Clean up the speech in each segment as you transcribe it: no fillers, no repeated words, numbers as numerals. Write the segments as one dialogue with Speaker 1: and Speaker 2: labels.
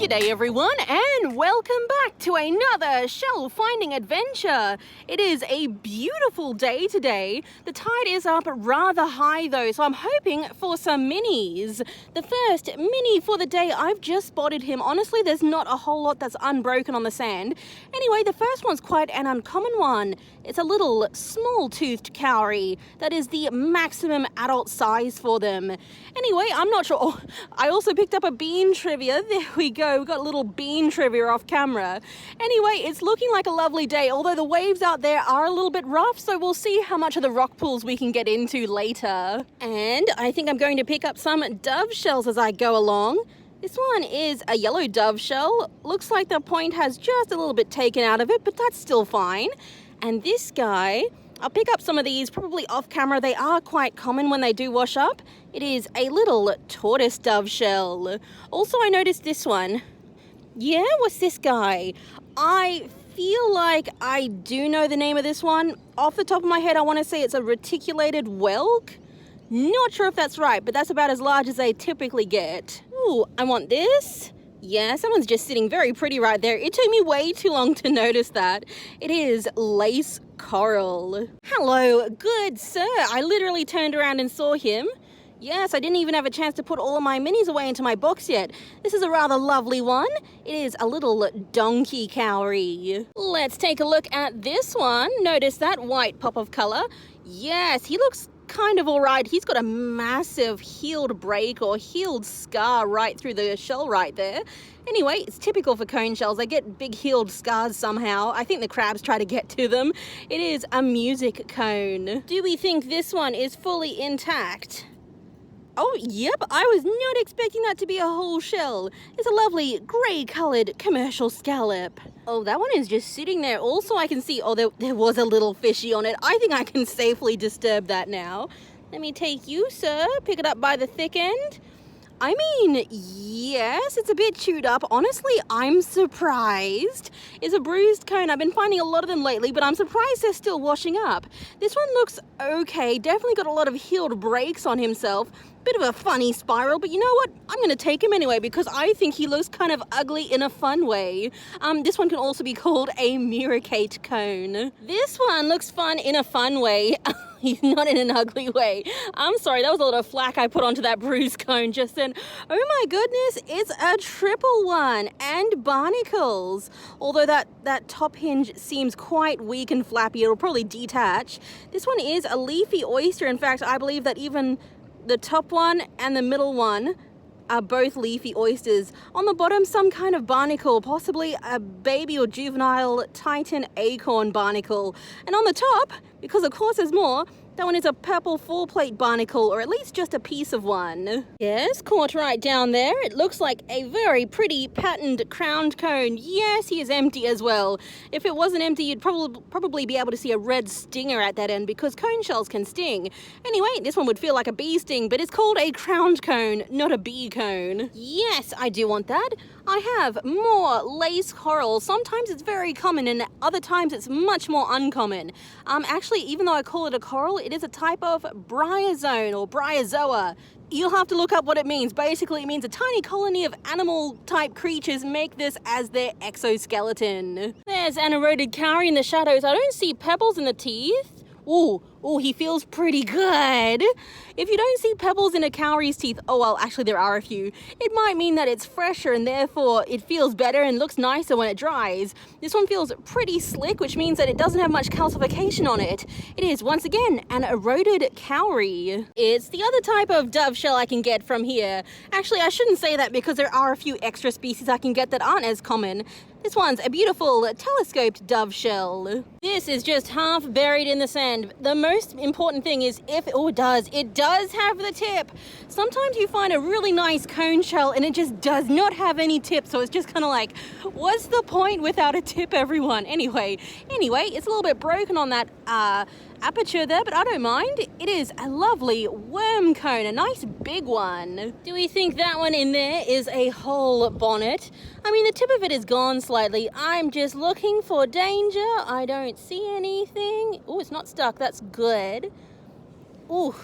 Speaker 1: G'day everyone, and welcome back to another shell finding adventure. It is a beautiful day today. The tide is up rather high though, so I'm hoping for some minis. The first mini for the day, I've just spotted him. Honestly, there's not a whole lot that's unbroken on the sand. Anyway, the first one's quite an uncommon one. It's a little small-toothed cowrie. That is the maximum adult size for them. Anyway, I'm not sure. Oh, I also picked up a bean trivia. There we go. We got a little bean trivia off camera. Anyway, it's looking like a lovely day, although the waves out there are a little bit rough, so we'll see how much of the rock pools we can get into later. And I think I'm going to pick up some dove shells as I go along. This one is a yellow dove shell. Looks like the point has just a little bit taken out of it, but that's still fine. And this guy, I'll pick up some of these probably off camera. They are quite common when they do wash up. It is a little tortoise dove shell. Also, I noticed this one. Yeah, what's this guy? I feel like I do know the name of this one. Off the top of my head, I want to say it's a reticulated whelk. Not sure if that's right, but that's about as large as they typically get. Ooh, I want this. Yeah, someone's just sitting very pretty right there. It took me way too long to notice that. It is lace coral. Hello, good sir. I literally turned around and saw him. Yes, I didn't even have a chance to put all of my minis away into my box yet. This is a rather lovely one. It is a little donkey cowrie. Let's take a look at this one. Notice that white pop of color. Yes, he looks kind of all right. He's got a massive healed break or healed scar right through the shell right there. Anyway, it's typical for cone shells. They get big healed scars somehow. I think the crabs try to get to them. It is a music cone. Do we think this one is fully intact? Oh, yep, I was not expecting that to be a whole shell. It's a lovely grey-coloured commercial scallop. Oh, that one is just sitting there. Also, I can see, oh, there was a little fishy on it. I think I can safely disturb that now. Let me take you, sir. Pick it up by the thick end. I mean, yes, it's a bit chewed up. Honestly, I'm surprised. It's a bruised cone. I've been finding a lot of them lately, but I'm surprised they're still washing up. This one looks okay. Definitely got a lot of healed breaks on himself. Bit of a funny spiral, but you know what? I'm going to take him anyway because I think he looks kind of ugly in a fun way. This one can also be called a miracate cone. This one looks fun in a fun way. He's not in an ugly way. I'm sorry, that was a lot of flack I put onto that bruised cone just then. Oh my goodness, it's a triple one and barnacles. Although that top hinge seems quite weak and flappy, it'll probably detach. This one is a leafy oyster. In fact, I believe that even the top one and the middle one are both leafy oysters. On the bottom, some kind of barnacle, possibly a baby or juvenile Titan acorn barnacle. And on the top, because of course there's more, that one is a purple full-plate barnacle, or at least just a piece of one. Yes, caught right down there. It looks like a very pretty patterned crowned cone. Yes, he is empty as well. If it wasn't empty, you'd probably be able to see a red stinger at that end because cone shells can sting. Anyway, this one would feel like a bee sting, but it's called a crowned cone, not a bee cone. Yes, I do want that. I have more lace coral. Sometimes it's very common and other times it's much more uncommon. Actually, even though I call it a coral, it is a type of bryozoan or bryozoa. You'll have to look up what it means. Basically, it means a tiny colony of animal-type creatures make this as their exoskeleton. There's an eroded cowrie in the shadows. I don't see pebbles in the teeth. Ooh, he feels pretty good. If you don't see pebbles in a cowrie's teeth, oh well, actually there are a few, it might mean that it's fresher and therefore it feels better and looks nicer when it dries. This one feels pretty slick, which means that it doesn't have much calcification on it. It is, once again, an eroded cowrie. It's the other type of dove shell I can get from here. Actually, I shouldn't say that because there are a few extra species I can get that aren't as common. This one's a beautiful telescoped dove shell. This is just half buried in the sand. The most important thing is it does have the tip. Sometimes you find a really nice cone shell and it just does not have any tip, so it's just kind of like, what's the point without a tip, everyone? Anyway, it's a little bit broken on that aperture there, but I don't mind. It is a lovely worm cone, a nice big one. Do we think that one in there is a whole bonnet? I mean, the tip of it is gone slightly. I'm just looking for danger. I don't see anything. Oh, it's not stuck. That's good. Ooh,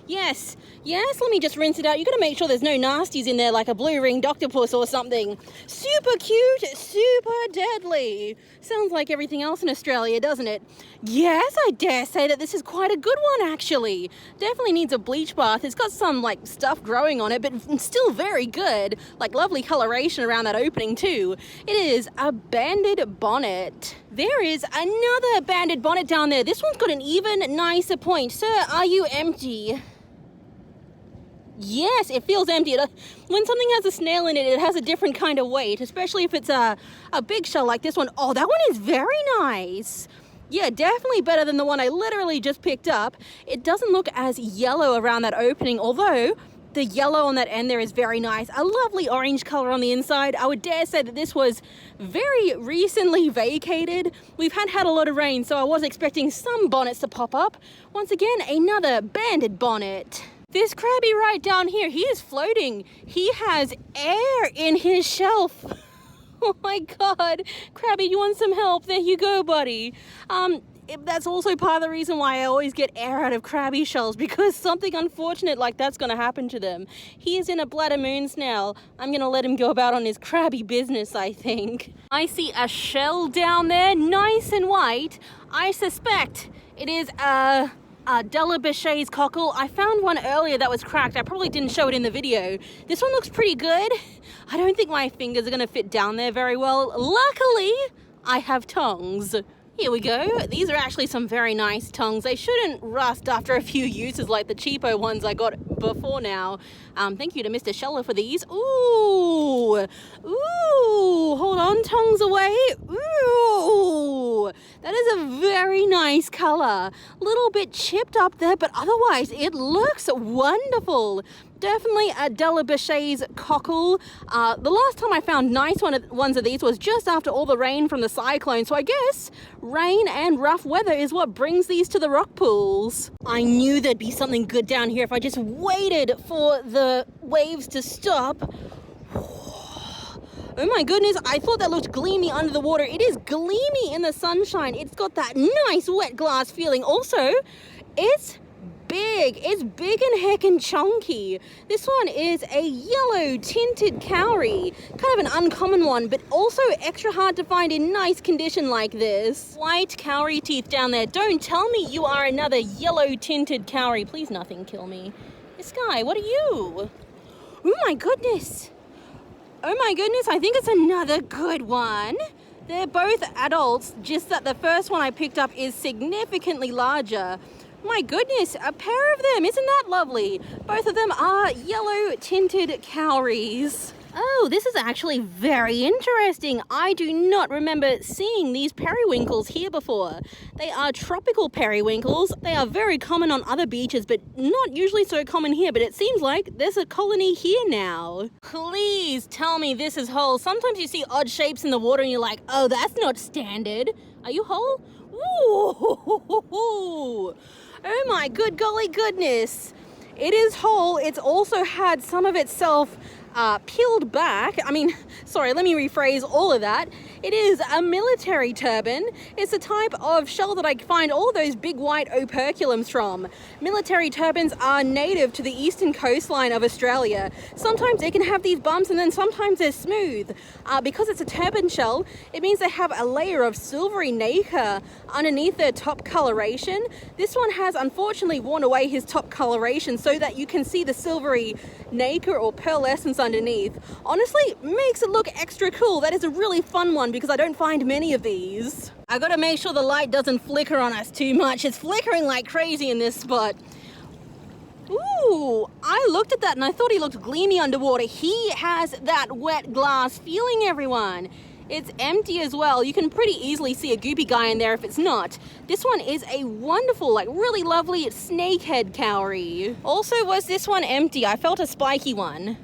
Speaker 1: Yes, yes, let me just rinse it out. You gotta make sure there's no nasties in there like a blue-ringed octopus or something. Super cute, super deadly. Sounds like everything else in Australia, doesn't it? Yes, I dare say that this is quite a good one, actually. Definitely needs a bleach bath. It's got some, like, stuff growing on it, but still very good. Like, lovely coloration around that opening, too. It is a banded bonnet. There is another banded bonnet down there. This one's got an even nicer point. Sir, are you empty? Yes, it feels empty. When something has a snail in it, it has a different kind of weight, especially if it's a big shell like this one. Oh, that one is very nice. Yeah, definitely better than the one I literally just picked up. It doesn't look as yellow around that opening, although the yellow on that end there is very nice. A lovely orange color on the inside. I would dare say that this was very recently vacated. We've had a lot of rain, so I was expecting some bonnets to pop up. Once again, another banded bonnet. This crabby right down here, he is floating. He has air in his shelf. Oh my God. Crabby, you want some help? There you go, buddy. That's also part of the reason why I always get air out of crabby shells, because something unfortunate like that's going to happen to them. He is in a bladder moon snail. I'm going to let him go about on his crabby business, I think. I see a shell down there, nice and white. I suspect it is a Beche's cockle. I found one earlier that was cracked. I probably didn't show it in the video. This one looks pretty good. I don't think my fingers are going to fit down there very well. Luckily, I have tongs. Here we go. These are actually some very nice tongs. They shouldn't rust after a few uses like the cheapo ones I got before now. Thank you to Mr. Sheller for these. Ooh. Ooh. Hold on, tongs away. Ooh. That is a very nice color. Little bit chipped up there, but otherwise it looks wonderful. Definitely a Beche's cockle. The last time I found nice ones of these was just after all the rain from the cyclone, so I guess rain and rough weather is what brings these to the rock pools. I knew there'd be something good down here if I just waited for the waves to stop. Oh my goodness, I thought that looked gleamy under the water. It is gleamy in the sunshine. It's got that nice wet glass feeling. Also, it's big. It's big and heckin' chunky. This one is a yellow-tinted cowrie. Kind of an uncommon one, but also extra hard to find in nice condition like this. White cowrie teeth down there. Don't tell me you are another yellow-tinted cowrie. Please nothing kill me. Sky, what are you? Oh my goodness. Oh my goodness, I think it's another good one. They're both adults, just that the first one I picked up is significantly larger. My goodness, a pair of them, isn't that lovely? Both of them are yellow-tinted cowries. Oh, this is actually very interesting. I do not remember seeing these periwinkles here before. They are tropical periwinkles. They are very common on other beaches, but not usually so common here. But it seems like there's a colony here now. Please tell me this is whole. Sometimes you see odd shapes in the water and you're like, oh, that's not standard. Are you whole? Ooh. Oh my good golly goodness. It is whole. It's also had some of itself peeled back. Let me rephrase all of that. It is a military turban. It's a type of shell that I find all those big white operculums from. Military turbans are native to the eastern coastline of Australia. Sometimes they can have these bumps and then sometimes they're smooth. Because it's a turban shell, it means they have a layer of silvery nacre underneath their top coloration. This one has unfortunately worn away his top coloration so that you can see the silvery nacre or pearlescence underneath. Honestly, makes it look extra cool. That is a really fun one because I don't find many of these. I gotta make sure the light doesn't flicker on us too much. It's flickering like crazy in this spot. Ooh, I looked at that and I thought he looked gleamy underwater. He has that wet glass feeling, everyone. It's empty as well. You can pretty easily see a goopy guy in there if it's not. This one is a wonderful, really lovely snakehead cowrie. Also, was this one empty? I felt a spiky one.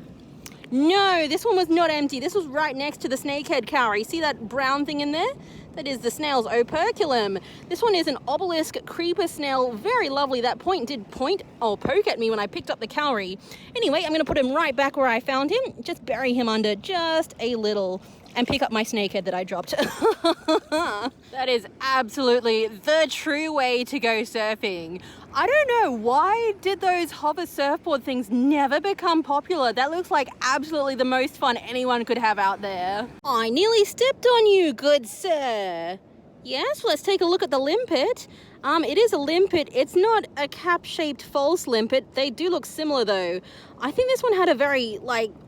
Speaker 1: No, this one was not empty. This was right next to the snakehead cowrie. See that brown thing in there? That is the snail's operculum. This one is an obelisk creeper snail. Very lovely. That poke at me when I picked up the cowrie. Anyway, I'm going to put him right back where I found him. Just bury him under just a little and pick up my snakehead that I dropped. That is absolutely the true way to go surfing. I don't know, why did those hover surfboard things never become popular? That looks like absolutely the most fun anyone could have out there. I nearly stepped on you, good sir. Yes, let's take a look at the limpet. It is a limpet. It's not a cap-shaped false limpet. They do look similar though. I think this one had a very,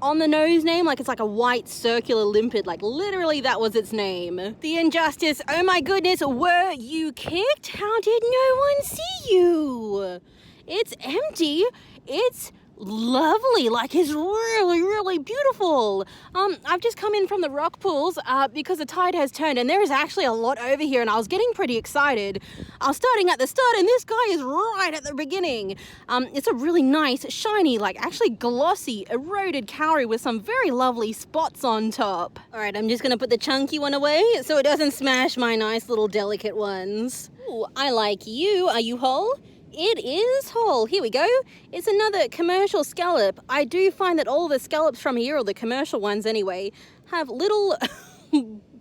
Speaker 1: on-the-nose name, it's like a white circular limpet, literally that was its name. The injustice, oh my goodness, were you kicked? How did no one see you? It's empty. It's lovely, it's really, really beautiful. I've just come in from the rock pools because the tide has turned and there is actually a lot over here and I was getting pretty excited. I was starting at the start and this guy is right at the beginning. It's a really nice, shiny, actually glossy, eroded cowrie with some very lovely spots on top. Alright, I'm just gonna put the chunky one away so it doesn't smash my nice little delicate ones. Ooh, I like you. Are you whole? It is whole. Here we go. It's another commercial scallop. I do find that all the scallops from here, or the commercial ones anyway, have little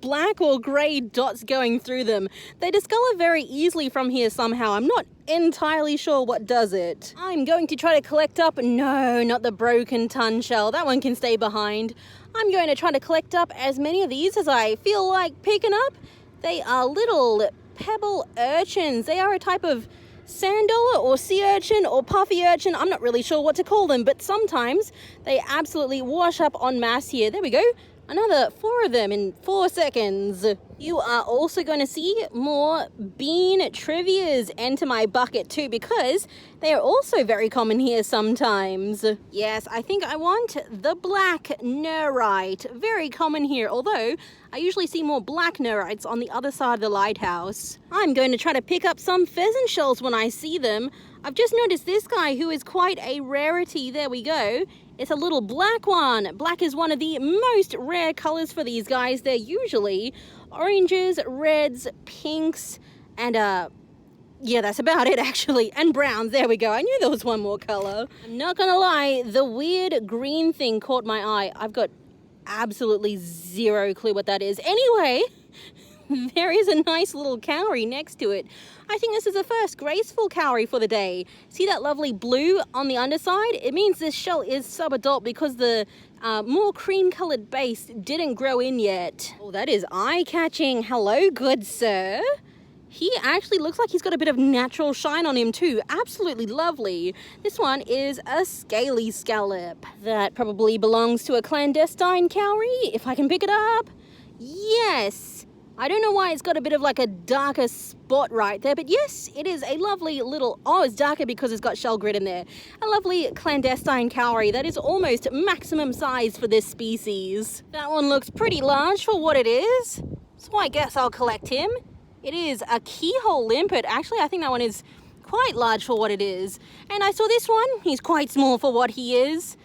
Speaker 1: black or grey dots going through them. They discolor very easily from here somehow. I'm not entirely sure what does it. I'm going to try to collect up, no, not the broken ton shell. That one can stay behind. I'm going to try to collect up as many of these as I feel like picking up. They are little pebble urchins. They are a type of sand dollar or sea urchin or puffy urchin. I'm not really sure what to call them, but sometimes they absolutely wash up en masse here. There we go. Another 4 of them in 4 seconds. You are also going to see more bean trivias enter my bucket too, because they are also very common here sometimes. Yes, I think I want the black nerite. Very common here, although I usually see more black nerites on the other side of the lighthouse. I'm going to try to pick up some pheasant shells when I see them. I've just noticed this guy who is quite a rarity. There we go. It's a little black one. Black is one of the most rare colors for these guys. They're usually oranges, reds, pinks, and yeah, that's about it actually. And browns, there we go. I knew there was one more color. I'm not gonna lie, the weird green thing caught my eye. I've got absolutely zero clue what that is. Anyway, there is a nice little cowrie next to it. I think this is the first graceful cowrie for the day. See that lovely blue on the underside? It means this shell is subadult because the more cream-colored base didn't grow in yet. Oh, that is eye-catching. Hello, good sir. He actually looks like he's got a bit of natural shine on him too. Absolutely lovely. This one is a scaly scallop. That probably belongs to a clandestine cowrie, if I can pick it up. Yes. I don't know why it's got a bit of a darker spot right there, but yes, it is a lovely little, oh, it's darker because it's got shell grit in there. A lovely clandestine cowrie that is almost maximum size for this species. That one looks pretty large for what it is, so I guess I'll collect him. It is a keyhole limpet. Actually, I think that one is quite large for what it is. And I saw this one, he's quite small for what he is.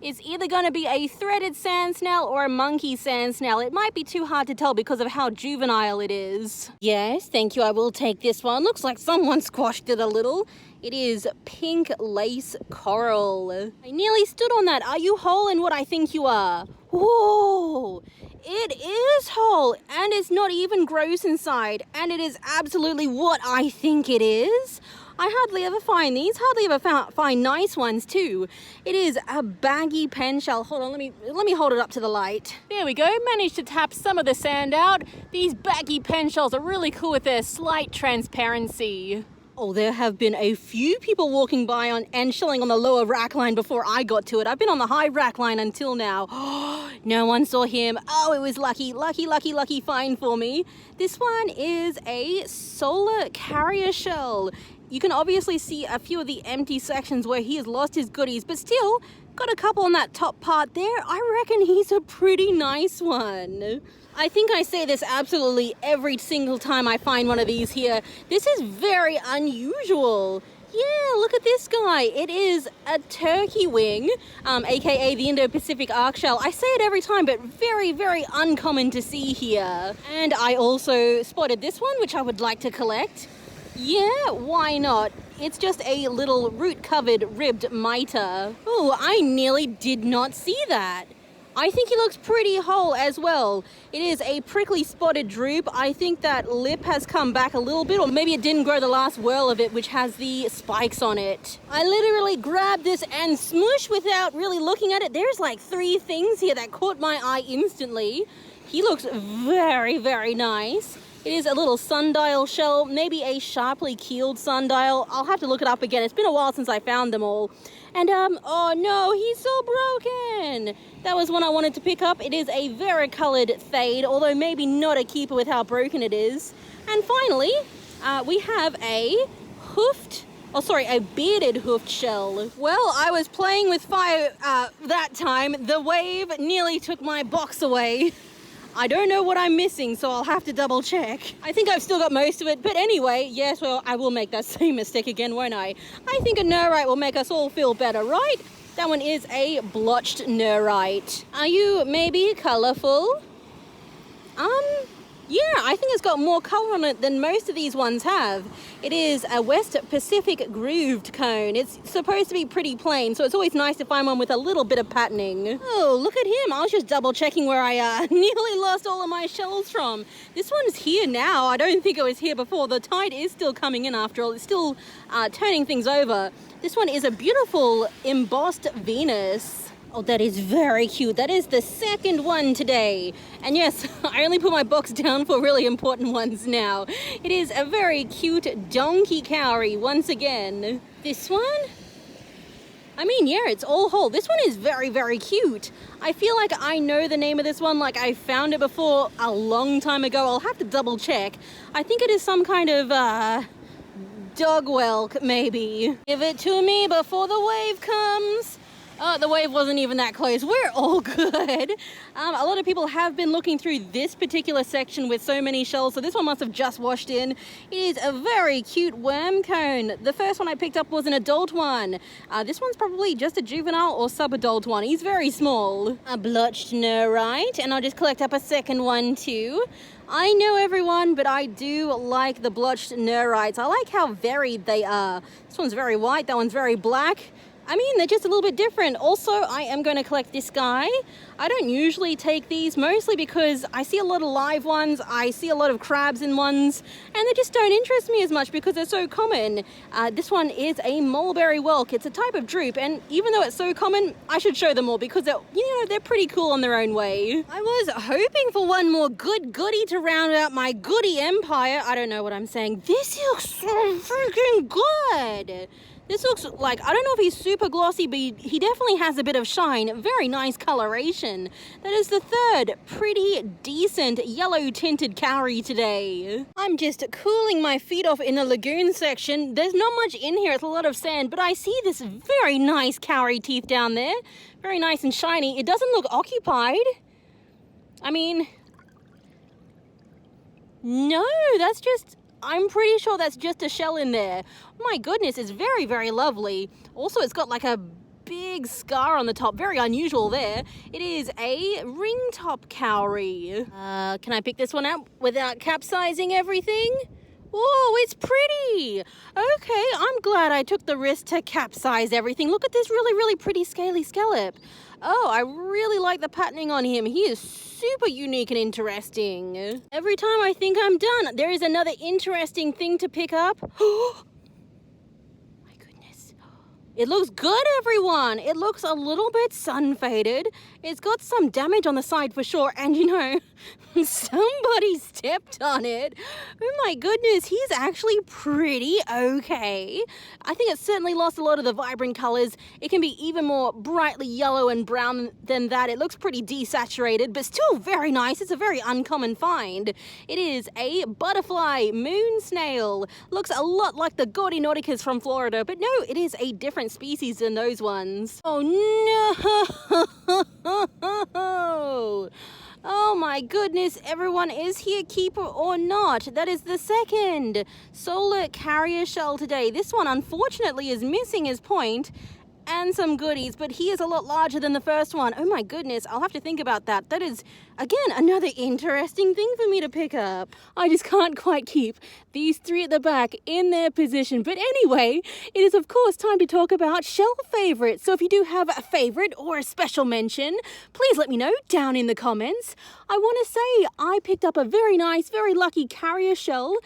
Speaker 1: It's either going to be a threaded sand snail or a monkey sand snail. It might be too hard to tell because of how juvenile it is. Yes, thank you, I will take this one. Looks like someone squashed it a little. It is pink lace coral. I nearly stood on that. Are you whole in what I think you are? Whoa! It is whole, and it's not even gross inside, and it is absolutely what I think it is. I hardly ever find these, hardly ever find nice ones too. It is a baggy pen shell. Hold on, let me hold it up to the light. There we go, managed to tap some of the sand out. These baggy pen shells are really cool with their slight transparency. Oh, there have been a few people walking by and shelling on the lower rack line before I got to it. I've been on the high rack line until now. No one saw him. Oh, it was lucky find for me. This one is a solar carrier shell. You can obviously see a few of the empty sections where he has lost his goodies, but still got a couple on that top part there. I reckon he's a pretty nice one. I think I say this absolutely every single time I find one of these here. This is very unusual. Yeah, look at this guy. It is a turkey wing, aka the Indo-Pacific arc shell. I say it every time, but very, very uncommon to see here. And I also spotted this one, which I would like to collect. Yeah, why not? It's just a little root-covered ribbed mitre. Oh, I nearly did not see that. I think he looks pretty whole as well. It is a prickly spotted droop. I think that lip has come back a little bit, or maybe it didn't grow the last whirl of it, which has the spikes on it. I literally grabbed this and smooshed without really looking at it. There's like 3 things here that caught my eye instantly. He looks very, very nice. It is a little sundial shell, maybe a sharply keeled sundial. I'll have to look it up again. It's been a while since I found them all. And, oh no, he's so broken. That was one I wanted to pick up. It is a varicolored fade, although maybe not a keeper with how broken it is. And finally, we have a bearded hoofed shell. Well, I was playing with fire that time. The wave nearly took my box away. I don't know what I'm missing, so I'll have to double check. I think I've still got most of it, but anyway, yes, well, I will make that same mistake again, won't I? I think a nerite will make us all feel better, right? That one is a blotched nerite. Are you maybe colorful? Yeah, I think it's got more color on it than most of these ones have. It is a West Pacific grooved cone. It's supposed to be pretty plain, so it's always nice to find one with a little bit of patterning. Oh, look at him. I was just double checking where I nearly lost all of my shells from. This one's here now. I don't think it was here before. The tide is still coming in after all. It's still turning things over. This one is a beautiful embossed Venus. Oh, that is very cute. That is the second one today. And yes, I only put my box down for really important ones now. It is a very cute donkey cowrie once again. This one? I mean, yeah, it's all whole. This one is very, very cute. I feel like I know the name of this one, like I found it before a long time ago. I'll have to double check. I think it is some kind of, dog whelk, maybe. Give it to me before the wave comes. Oh, the wave wasn't even that close. We're all good. A lot of people have been looking through this particular section with so many shells, so this one must have just washed in. It is a very cute worm cone. The first one I picked up was an adult one. This one's probably just a juvenile or sub-adult one. He's very small. A blotched nerite, and I'll just collect up a second one too. I know everyone, but I do like the blotched nerites. I like how varied they are. This one's very white, that one's very black. I mean, they're just a little bit different. Also, I am going to collect this guy. I don't usually take these, mostly because I see a lot of live ones, I see a lot of crabs in ones, and they just don't interest me as much because they're so common. This one is a mulberry whelk. It's a type of droop, and even though it's so common, I should show them all because they're pretty cool on their own way. I was hoping for one more goodie to round out my goodie empire. I don't know what I'm saying. This looks so freaking good. This looks like, I don't know if he's super glossy, but he definitely has a bit of shine. Very nice coloration. That is the third pretty decent yellow-tinted cowrie today. I'm just cooling my feet off in the lagoon section. There's not much in here, it's a lot of sand, but I see this very nice cowrie teeth down there. Very nice and shiny. It doesn't look occupied. I mean, no, that's just... I'm pretty sure that's just a shell in there. My goodness, it's very, very lovely. Also, it's got like a big scar on the top. Very unusual there. It is a ring top cowrie. Can I pick this one up without capsizing everything? Whoa, it's pretty. Okay, I'm glad I took the risk to capsize everything. Look at this really, really pretty scaly scallop. Oh, I really like the patterning on him. He is super unique and interesting. Every time I think I'm done, there is another interesting thing to pick up. My goodness. It looks good, everyone. It looks a little bit sun-faded. It's got some damage on the side for sure. And you know, somebody stepped on it. Oh my goodness, he's actually pretty okay. I think it's certainly lost a lot of the vibrant colors. It can be even more brightly yellow and brown than that. It looks pretty desaturated, but still very nice. It's a very uncommon find. It is a butterfly moon snail. Looks a lot like the goodie nauticus from Florida, but no, it is a different species than those ones. Oh no! Oh my goodness, everyone, is he a keeper or not? That is the second solar carrier shell today. This one unfortunately is missing his point. and some goodies, but he is a lot larger than the first one. Oh my goodness, I'll have to think about that. That is, again, another interesting thing for me to pick up. I just can't quite keep these three at the back in their position. But anyway, it is of course time to talk about shell favorites. So if you do have a favorite or a special mention, please let me know down in the comments. I want to say I picked up a very nice, very lucky carrier shell.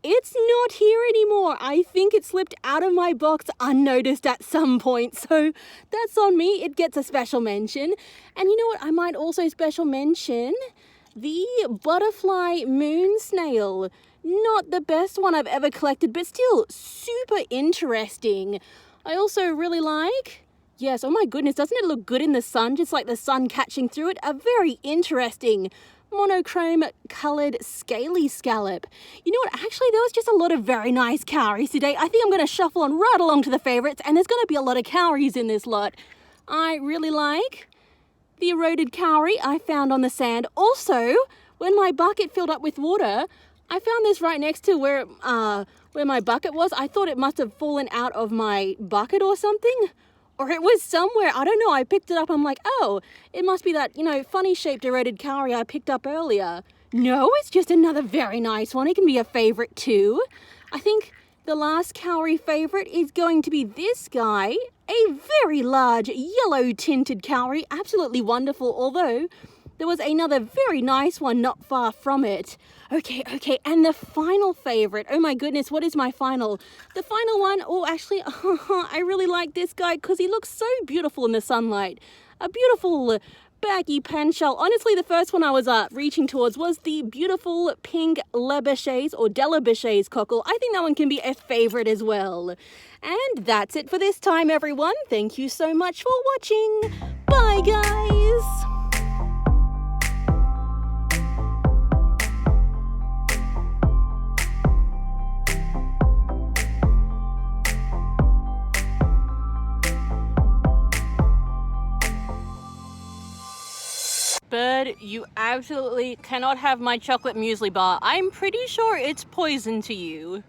Speaker 1: It's not here anymore. I think it slipped out of my box unnoticed at some point. So that's on me. It gets a special mention. And you know what? I might also special mention the butterfly moon snail. Not the best one I've ever collected, but still super interesting. I also really like... Yes, oh my goodness, doesn't it look good in the sun? Just like the sun catching through it. A very interesting monochrome coloured scaly scallop. You know what, actually there was just a lot of very nice cowries today. I think I'm going to shuffle on right along to the favourites, and there's going to be a lot of cowries in this lot. I really like the eroded cowrie I found on the sand. Also, when my bucket filled up with water, I found this right next to where my bucket was. I thought it must have fallen out of my bucket or something. Or it was somewhere, I don't know, I picked it up, I'm like, oh, it must be that, you know, funny shaped eroded cowrie I picked up earlier. No, it's just another very nice one. It can be a favourite too. I think the last cowrie favourite is going to be this guy, a very large yellow-tinted cowrie, absolutely wonderful, although there was another very nice one not far from it. Okay, and the final favourite. Oh my goodness, what is my final? The final one, oh actually, I really like this guy because he looks so beautiful in the sunlight. A beautiful Baggy Pen Shell. Honestly, the first one I was reaching towards was the beautiful pink Beche's or Beche's Cockle. I think that one can be a favourite as well. And that's it for this time, everyone. Thank you so much for watching. Bye, guys. Bird, you absolutely cannot have my chocolate muesli bar. I'm pretty sure it's poison to you.